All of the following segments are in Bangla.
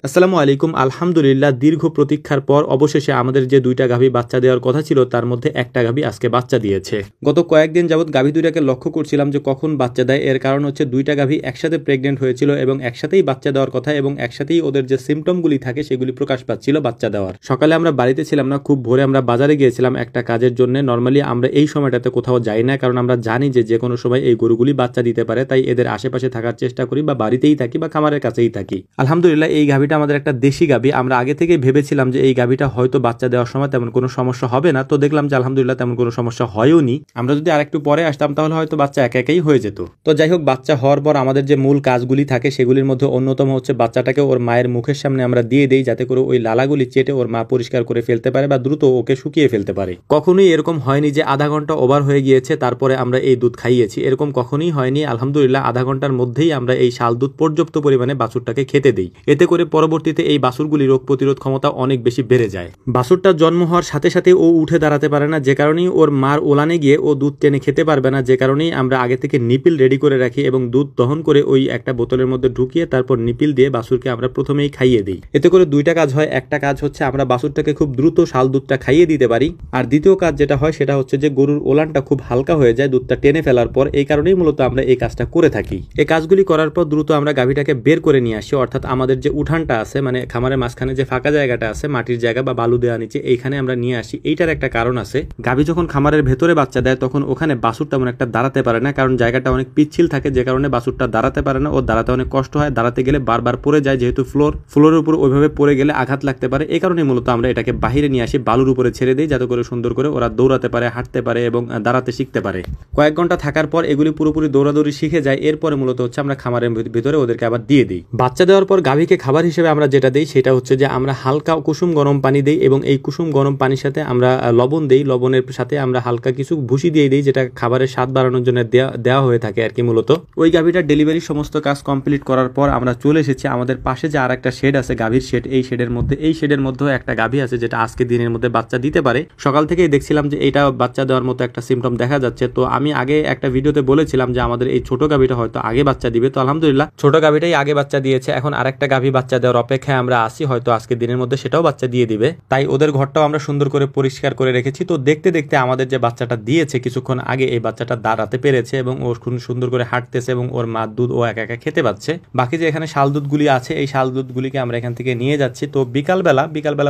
আসসালামু আলাইকুম। আলহামদুলিল্লাহ, দীর্ঘ প্রতীক্ষার পর অবশেষে আমাদের যে দুইটা গাভী বাচ্চা দেওয়ার কথা ছিল তার মধ্যে একটা গাভী আজকে বাচ্চা দিয়েছে। গত কয়েকদিন যাবত গাভী দুইটাকে লক্ষ্য করছিলাম যে কখন বাচ্চা দেয়। এর কারণ হচ্ছে দুইটা গাভী একসাথে প্রেগনেন্ট হয়েছিল এবং একসাথেই বাচ্চা দেওয়ার কথা এবং একসাথেই ওদের যে সিমটমগুলি থাকে সেগুলি প্রকাশ পাচ্ছিল বাচ্চা দেওয়ার। সকালে আমরা বাড়িতে ছিলাম না, খুব ভোরে আমরা বাজারে গিয়েছিলাম একটা কাজের জন্য। নর্মালি আমরা এই সময়টাতে কোথাও যাই না, কারণ আমরা জানি যে কোনো সময় এই গরুগুলি বাচ্চা দিতে পারে, তাই এদের আশেপাশে থাকার চেষ্টা করি বা বাড়িতেই থাকি বা খামারের কাছেই থাকি। আলহামদুলিল্লাহ, এই গাভীটা আমাদের একটা দেশি গাভী। আমরা আগে থেকে ভেবেছিলাম যে এই গাভীটা হয়তো বাচ্চা দেওয়ার সময় তেমন কোনো সমস্যা হবে না, তো দেখলাম যে আলহামদুলিল্লাহ তেমন কোনো সমস্যা হয়ওনি। আমরা যদি আরেকটু পরে আসতাম তাহলে হয়তো বাচ্চা একা একাই হয়ে যেত। তো যাই হোক, বাচ্চা হওয়ার পর আমাদের যে মূল কাজগুলি থাকে সেগুলির মধ্যে অন্যতম হচ্ছে বাচ্চাটাকে ওর মায়ের মুখের সামনে আমরা দিয়ে দেই, যাতে করে ওই লালাগুলি চেটে ওর মা পরিষ্কার করে ফেলতে পারে বা দ্রুত ওকে শুকিয়ে ফেলতে পারে। কখনোই এরকম হয়নি যে আধা ঘন্টা ওভার হয়ে গিয়েছে তারপরে আমরা এই দুধ খাইয়েছি, এরকম কখনোই হয়নি। আলহামদুলিল্লাহ, আধা ঘন্টার মধ্যেই আমরা এই শাল দুধ পর্যাপ্ত পরিমাণে বাছুরটাকে খেতে দেই। এতে করে পরবর্তীতে এই বাছুরগুলি রোগ প্রতিরোধ ক্ষমতা অনেক বেশি বেড়ে যায়। বাছুরটার জন্ম হওয়ার সাথে সাথে ও উঠে দাঁড়াতে পারে না, যে কারণেই ওর মার ওলানে গিয়ে ও দুধ টেনে খেতে পারবে না, যে কারণেই আমরা আগে থেকে নিপিল রেডি করে রাখি এবং দুধ দহন করে ওই একটা বোতলের মধ্যে ঢুকিয়ে তারপর নিপিল দিয়ে বাছুরকে আমরা প্রথমেই খাইয়ে দিই। এতে করে দুইটা কাজ হয়। একটা কাজ হচ্ছে আমরা বাছুরটাকে খুব দ্রুত শাল দুধটা খাইয়ে দিতে পারি, আর দ্বিতীয় কাজ যেটা হয় সেটা হচ্ছে যে গরুর ওলানটা খুব হালকা হয়ে যায় দুধটা টেনে ফেলার পর। এই কারণেই মূলত আমরা এই কাজটা করে থাকি। এই কাজগুলি করার পর দ্রুত আমরা গাভীটাকে বের করে নিয়ে আসি, অর্থাৎ আমাদের যে উঠানটা আছে, মানে খামারের মাঝখানে যে ফাঁকা জায়গাটা আছে, মাটির জায়গা বা বালু দেওয়া নিচে, এইখানে আমরা নিয়ে আসি। এইটার একটা কারণ আছে, গাভী যখন খামারের ভেতরে বাচ্চা দেয় তখন ওখানে বাছুর তেমন একটা দাঁড়াতে পারে না, কারণ জায়গাটা অনেক পিচ্ছিল থাকে, যে কারণে বাছুরটা দাঁড়াতে পারে না। ও দাঁড়াতে অনেক কষ্ট হয়, দাঁড়াতে গেলে বারবার পড়ে যায়, যেহেতু ফ্লোরের উপর ওইভাবে পড়ে গেলে আঘাত লাগতে পারে। এই কারণে মূলত আমরা এটাকে বাহিরে নিয়ে আসি, বালুর উপরে ছেড়ে দিই, যাতে করে সুন্দর করে ওরা দৌড়াতে পারে, হাঁটতে পারে এবং দাঁড়াতে শিখতে পারে। কয়েক ঘন্টা থাকার পর এগুলি পুরোপুরি দৌড়াদৌড়ি শিখে যায়। এরপরে মূলত হচ্ছে আমরা খামারের ভিতরে ওদেরকে আবার দিয়ে দিই। বাচ্চা দেওয়ার পর গাভীকে খাবার হিসেবে আমরা যেটা দিই সেটা হচ্ছে যে আমরা হালকা কুসুম গরম পানি দিই এবং এই কুসুম গরম পানির সাথে আমরা লবণ দিই। লবণের সাথে আমরা হালকা কিছু ভুসি দিয়ে দিই, যেটা খাবারের স্বাদ বাড়ানোর জন্য দেওয়া হয়ে থাকে আর কি। মূলত ওই গাভীটার ডেলিভারির সমস্ত কাজ কমপ্লিট করার পর আমরা চলে এসেছি আমাদের পাশে যে আর একটা শেড আছে, গাভীর শেড। এই শেডের মধ্যে একটা গাভী আছে যেটা আজকে দিনের মধ্যে বাচ্চা দিতে পারে। সকাল থেকেই দেখছিলাম যে এটা বাচ্চা দেওয়ার মতো একটা সিমটম দেখা যাচ্ছে। তো আমি আগে একটা ভিডিওতে বলেছিলাম যে আমাদের এই ছোট গাভীটা হয়তো আগে বাচ্চা দিবে, তো আলহামদুলিল্লাহ ছোট গাভীটাই আগে বাচ্চা দিয়েছে। এখন আরেকটা গাভী বাচ্চা দেওয়ার অপেক্ষায় আমরা আসি, হয়তো আজকে দিনের মধ্যে সেটাও বাচ্চা দিয়ে দিবে। তাই ওদের ঘরটাও আমরা সুন্দর করে পরিষ্কার করে রেখেছি। তো দেখতে দেখতে আমাদের যে বাচ্চাটা দিয়েছে কিছুক্ষণ আগে, এই বাচ্চাটা দাঁড়াতে পেরেছে এবং ও সুন্দর করে হাঁটতেছে এবং ওর মার দুধ ও একা একা খেতে পাচ্ছে। বাকি যে এখানে শাল দুধগুলি আছে, এই শাল দুধগুলিকে আমরা এখান থেকে নিয়ে যাচ্ছি। তো বিকালবেলা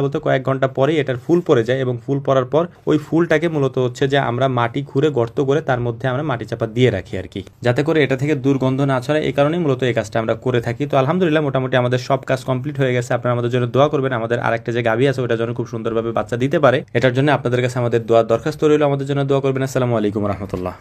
বলতে কয়েক ঘন্টা পরেই এটার ফুল পড়ে যায় এবং ফুল পড়ার পর ওই ফুলটাকে মূলত হচ্ছে যে আমরা মাটি খুঁড়ে গর্ত করে তার মধ্যে আমরা মাটি চাপা দিয়ে রাখি আর কি, যাতে করে এটা থেকে দুর্গন্ধ না ছড়ায়। এই কারণেই মূলত এই কাজটা আমরা করে থাকি। তো আলহামদুলিল্লাহ, মোটামুটি আমাদের সব কাজ কমপ্লিট হয়ে গেছে। আপনারা আমাদের জন্য দোয়া করবেন। আমাদের আরেকটা যে গাভী আছে ওটা যেন খুব সুন্দরভাবে বাচ্চা দিতে পারে, এটার জন্য আপনাদের কাছে আমাদের দোয়ার দরখাস্ত রইল। আমাদের জন্য দোয়া করবেন। আসসালামু আলাইকুম রহমতুল্লাহ।